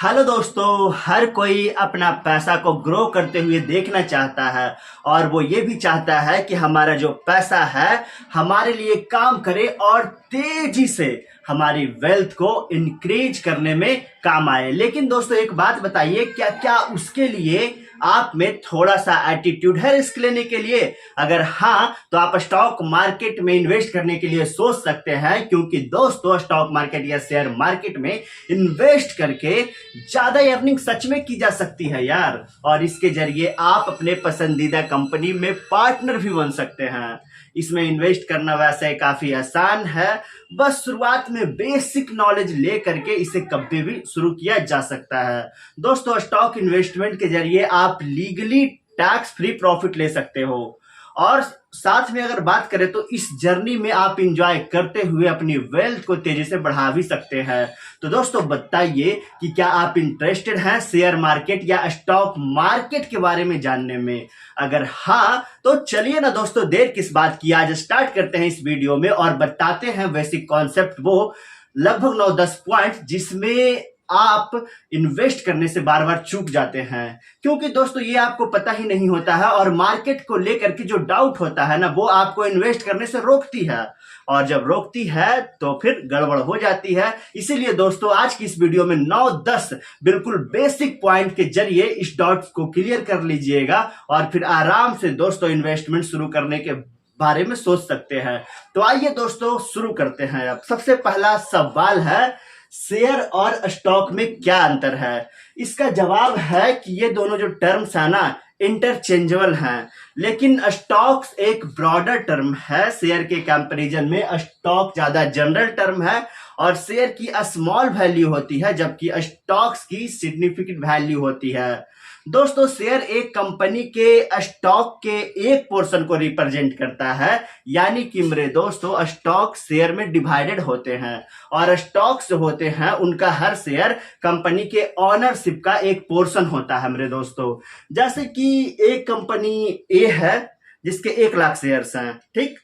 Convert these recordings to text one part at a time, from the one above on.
Hello दोस्तों, हर कोई अपना पैसा को ग्रो करते हुए देखना चाहता है और वो ये भी चाहता है कि हमारा जो पैसा है हमारे लिए काम करे और तेजी से हमारी वेल्थ को इंक्रीज करने में काम आए। लेकिन दोस्तों एक बात बताइए, क्या क्या उसके लिए आप में थोड़ा सा एटीट्यूड है रिस्क लेने के लिए? अगर हाँ तो आप स्टॉक मार्केट में इन्वेस्ट करने के लिए सोच सकते हैं, क्योंकि दोस्तों स्टॉक मार्केट या शेयर मार्केट में इन्वेस्ट करके ज्यादा अर्निंग सच में की जा सकती है यार। और इसके जरिए आप अपने पसंदीदा कंपनी में पार्टनर भी बन सकते हैं। इसमें इन्वेस्ट करना वैसे काफी आसान है, बस शुरुआत में बेसिक नॉलेज ले करके इसे कभी भी शुरू किया जा सकता है। दोस्तों स्टॉक इन्वेस्टमेंट के जरिए आप लीगली टैक्स फ्री प्रॉफिट ले सकते हो और साथ में अगर बात करें तो इस जर्नी में आप इंजॉय करते हुए अपनी वेल्थ को तेजी से बढ़ा भी सकते हैं। तो दोस्तों बताइए कि क्या आप इंटरेस्टेड हैं शेयर मार्केट या स्टॉक मार्केट के बारे में जानने में? अगर हाँ तो चलिए ना दोस्तों, देर किस बात की, आज स्टार्ट करते हैं इस वीडियो में और बताते हैं बेसिक कॉन्सेप्ट, वो लगभग 9-10 पॉइंट जिसमें आप इन्वेस्ट करने से बार बार चूक जाते हैं। क्योंकि दोस्तों ये आपको पता ही नहीं होता है और मार्केट को लेकर के जो डाउट होता है ना, वो आपको इन्वेस्ट करने से रोकती है और जब रोकती है तो फिर गड़बड़ हो जाती है। इसीलिए दोस्तों आज की इस वीडियो में 9-10 बिल्कुल बेसिक पॉइंट के जरिए इस डाउट्स को क्लियर कर लीजिएगा और फिर आराम से दोस्तों इन्वेस्टमेंट शुरू करने के बारे में सोच सकते हैं। तो आइए दोस्तों शुरू करते हैं। अब सबसे पहला सवाल है, शेयर और स्टॉक में क्या अंतर है? इसका जवाब है कि ये दोनों जो टर्म्स है ना इंटरचेंजेबल हैं, लेकिन स्टॉक्स एक ब्रॉडर टर्म है। शेयर के कंपैरिजन में स्टॉक ज्यादा जनरल टर्म है और शेयर की स्मॉल वैल्यू होती है जबकि स्टॉक्स की सिग्निफिकेंट वैल्यू होती है। दोस्तों शेयर एक कंपनी के स्टॉक के एक पोर्शन को रिप्रेजेंट करता है, यानी कि मेरे दोस्तों स्टॉक शेयर में डिवाइडेड होते हैं और स्टॉक्स जो होते हैं उनका हर शेयर कंपनी के ओनरशिप का एक पोर्शन होता है मेरे दोस्तों। जैसे कि एक कंपनी ए है जिसके 1 लाख शेयर्स हैं, ठीक,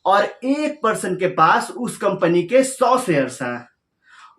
और एक पर्सन के पास उस कंपनी के 100 शेयर्स हैं।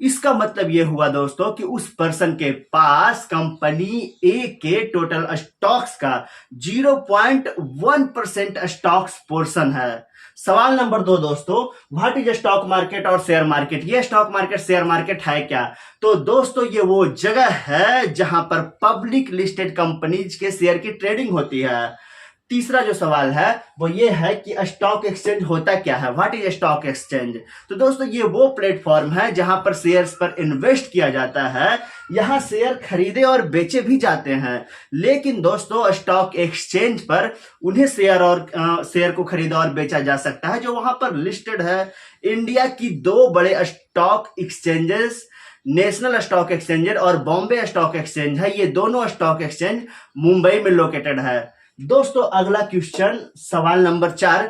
इसका मतलब यह हुआ दोस्तों कि उस पर्सन के पास कंपनी ए के टोटल स्टॉक्स का 0.1% स्टॉक्स पोर्शन है। सवाल नंबर 2 दोस्तों, व्हाट इज स्टॉक मार्केट और शेयर मार्केट? ये स्टॉक मार्केट शेयर मार्केट है क्या? तो दोस्तों ये वो जगह है जहां पर पब्लिक लिस्टेड कंपनीज के शेयर की ट्रेडिंग होती है। तीसरा जो सवाल है वो ये है कि स्टॉक एक्सचेंज होता क्या है? What is stock exchange? तो दोस्तों ये वो प्लेटफॉर्म है जहां पर शेयर्स पर इन्वेस्ट किया जाता है। यहां शेयर खरीदे और बेचे भी जाते हैं, लेकिन दोस्तों स्टॉक एक्सचेंज पर उन्हें शेयर को खरीदा और बेचा जा सकता है जो वहां पर लिस्टेड है। इंडिया की 2 बड़े stock exchanges national stock exchange और बॉम्बे स्टॉक एक्सचेंज है। ये दोनों स्टॉक एक्सचेंज मुंबई में लोकेटेड है। दोस्तों अगला क्वेश्चन, सवाल नंबर 4,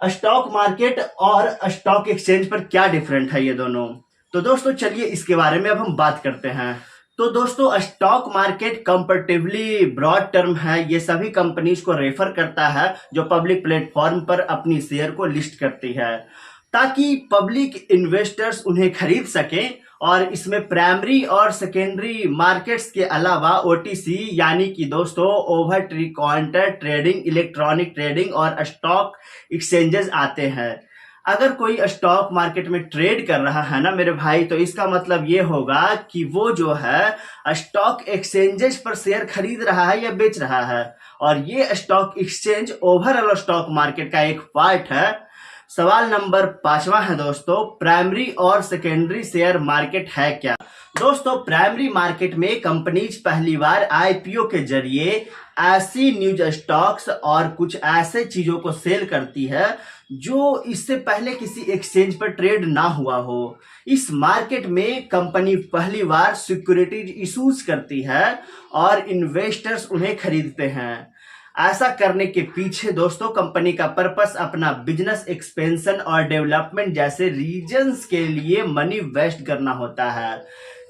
स्टॉक मार्केट और स्टॉक एक्सचेंज पर क्या डिफरेंट है ये दोनों? तो दोस्तों चलिए इसके बारे में अब हम बात करते हैं। तो दोस्तों stock market comparatively broad term है। ये सभी कंपनीज को रेफर करता है जो पब्लिक प्लेटफॉर्म पर अपनी शेयर को लिस्ट करती है ताकि पब्लिक इन्वेस्टर्स उन्हें खरीद सकें। और इसमें प्राइमरी और सेकेंडरी मार्केट्स के अलावा ओटीसी यानी कि दोस्तों over T counter trading, electronic trading और स्टॉक एक्सचेंजेस आते हैं। अगर कोई स्टॉक मार्केट में ट्रेड कर रहा है ना मेरे भाई, तो इसका मतलब ये होगा कि वो जो है स्टॉक एक्सचेंजेस पर शेयर खरीद रहा है या बेच रहा है और ये stock exchange overall stock market का एक पार्ट है। सवाल नंबर 5वां है दोस्तों, प्राइमरी और सेकेंडरी शेयर मार्केट है क्या? दोस्तों प्राइमरी मार्केट में कंपनीज पहली बार आईपीओ के जरिए ऐसी न्यूज स्टॉक्स और कुछ ऐसे चीजों को सेल करती है जो इससे पहले किसी एक्सचेंज पर ट्रेड ना हुआ हो। इस मार्केट में कंपनी पहली बार सिक्योरिटीज इशूज करती है और इन्वेस्टर्स उन्हें खरीदते हैं। ऐसा करने के पीछे दोस्तों कंपनी का पर्पस अपना बिजनेस एक्सपेंशन और डेवलपमेंट जैसे रीजंस के लिए मनी वेस्ट करना होता है।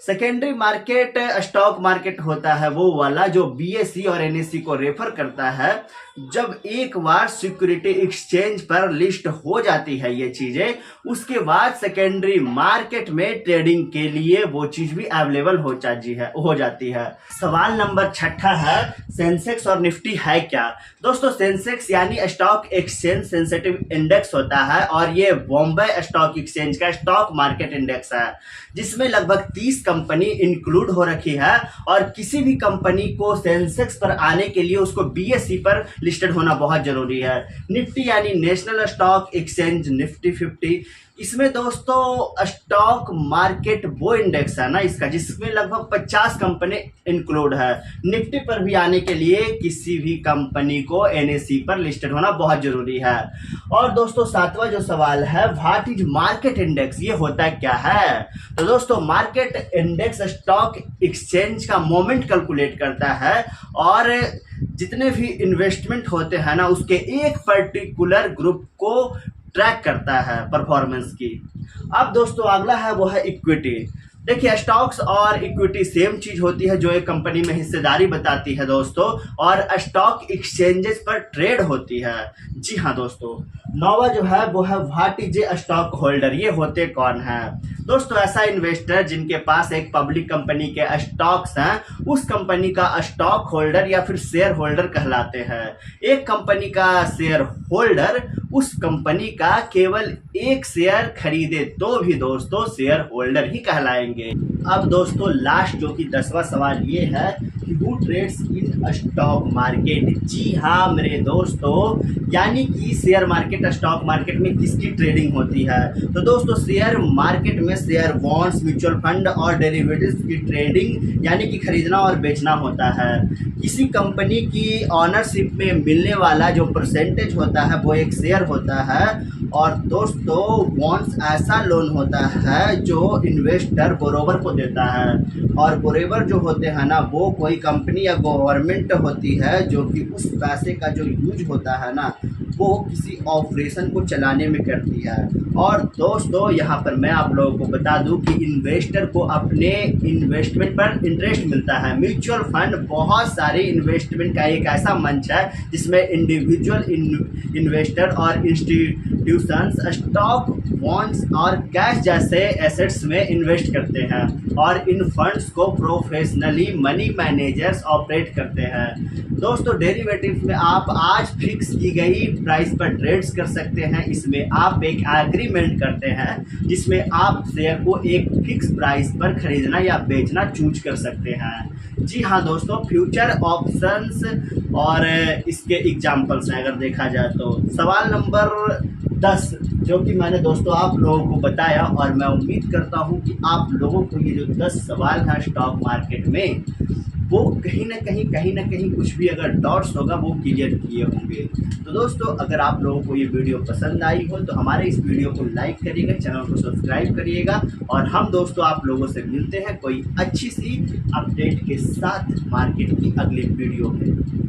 सेकेंडरी मार्केट स्टॉक मार्केट होता है वो वाला जो बीएसई और एनएसई को रेफर करता है। जब एक बार सिक्योरिटी एक्सचेंज पर लिस्ट हो जाती है ये चीजें, उसके बाद सेकेंडरी मार्केट में ट्रेडिंग के लिए वो चीज भी अवेलेबल हो जाती है। सवाल नंबर 6 है, सेंसेक्स और निफ्टी है क्या? दोस्तों, सेंसेक्स यानी स्टॉक एक्सचेंज सेंसिटिव इंडेक्स होता है और ये बॉम्बे स्टॉक एक्सचेंज का स्टॉक मार्केट इंडेक्स है, जिसमें लगभग 30 कंपनी इंक्लूड हो रखी है। और किसी भी कंपनी को सेंसेक्स पर आने के लिए उसको बीएसई पर लिस्टेड होना बहुत जरूरी है। निफ्टी यानी नेशनल स्टॉक एक्सचेंज निफ्टी 50, इसमें दोस्तों स्टॉक मार्केट वो इंडेक्स है ना इसका, जिसमें लगभग 50 कंपनी इंक्लूड है। निफ्टी पर भी आने के लिए किसी भी कंपनी को एनएसई पर लिस्टेड होना बहुत जरूरी है। और दोस्तों 7वां जो सवाल है, व्हाट इज मार्केट इंडेक्स, ये होता क्या है? तो दोस्तों मार्केट इंडेक्स स्टॉक एक्सचेंज का मोमेंट कैलकुलेट करता है और जितने भी इन्वेस्टमेंट होते हैं ना उसके एक पर्टिकुलर ग्रुप को ट्रैक करता है परफॉर्मेंस की। अब दोस्तों अगला है वो है इक्विटी। देखिए, स्टॉक्स और इक्विटी सेम चीज होती है जो एक कंपनी में हिस्सेदारी बताती है दोस्तों, और स्टॉक एक्सचेंजेस पर ट्रेड होती है। जी हाँ दोस्तों, 9वां जो है वो है what is a stock holder, ये होते कौन है? दोस्तों ऐसा इन्वेस्टर जिनके पास एक पब्लिक कंपनी के स्टॉक्स हैं, उस कंपनी का स्टॉक होल्डर या फिर शेयर होल्डर कहलाते हैं। एक कंपनी का शेयर होल्डर उस कंपनी का केवल एक शेयर खरीदे तो भी दोस्तों शेयर होल्डर ही कहलाएंगे। अब दोस्तों लास्ट जो कि 10वां सवाल ये है कि who trades in stock market. जी हाँ मेरे दोस्तों, यानी कि शेयर मार्केट स्टॉक मार्केट में किसकी ट्रेडिंग होती है? तो दोस्तों शेयर मार्केट में शेयर, बॉन्ड्स, म्यूचुअल फंड और डेरिवेटिव्स की ट्रेडिंग यानी कि खरीदना और बेचना होता है। किसी कंपनी की ऑनरशिप में मिलने वाला जो परसेंटेज होता है वो एक शेयर होता है। और दोस्तों बॉन्ड्स ऐसा लोन होता है जो इन्वेस्टर बोरोवर को देता है, और बोरोवर जो होते हैं ना वो कोई कंपनी या गवर्नमेंट होती है जो कि उस पैसे का जो यूज होता है ना वो किसी ऑपरेशन को चलाने में करती है। और दोस्तों यहाँ पर मैं आप लोगों को बता दूं कि इन्वेस्टर को अपने इन्वेस्टमेंट पर इंटरेस्ट मिलता है। म्यूचुअल फंड बहुत सारे इन्वेस्टमेंट का एक ऐसा मंच है जिसमें इंडिविजुअल इन्वेस्टर और इंस्टीट्यूशंस स्टॉक, बॉन्ड्स और कैश जैसे एसेट्स में इन्वेस्ट करते हैं, और इन फंड्स को प्रोफेशनली मनी मैनेजर्स ऑपरेट करते हैं। दोस्तों डेरिवेटिव्स में आप आज फिक्स की गई प्राइस पर ट्रेड्स कर सकते हैं। इसमें आप एक एग्रीमेंट करते हैं जिसमें आप शेयर को एक फिक्स प्राइस पर खरीदना या बेचना चूज कर सकते हैं। जी हाँ दोस्तों, फ्यूचर ऑप्शंस और इसके एग्जाम्पल्स हैं अगर देखा जाए तो। सवाल नंबर 10 जो कि मैंने दोस्तों आप लोगों को बताया, और मैं उम्मीद करता हूं कि आप लोगों को ये जो 10 सवाल हैं स्टॉक मार्केट में वो कहीं ना कहीं कुछ भी अगर डाउट्स होगा वो क्लियर किए होंगे। तो दोस्तों अगर आप लोगों को ये वीडियो पसंद आई हो तो हमारे इस वीडियो को लाइक करिएगा, चैनल को सब्सक्राइब करिएगा, और हम दोस्तों आप लोगों से मिलते हैं कोई अच्छी सी अपडेट के साथ मार्केट की अगली वीडियो में।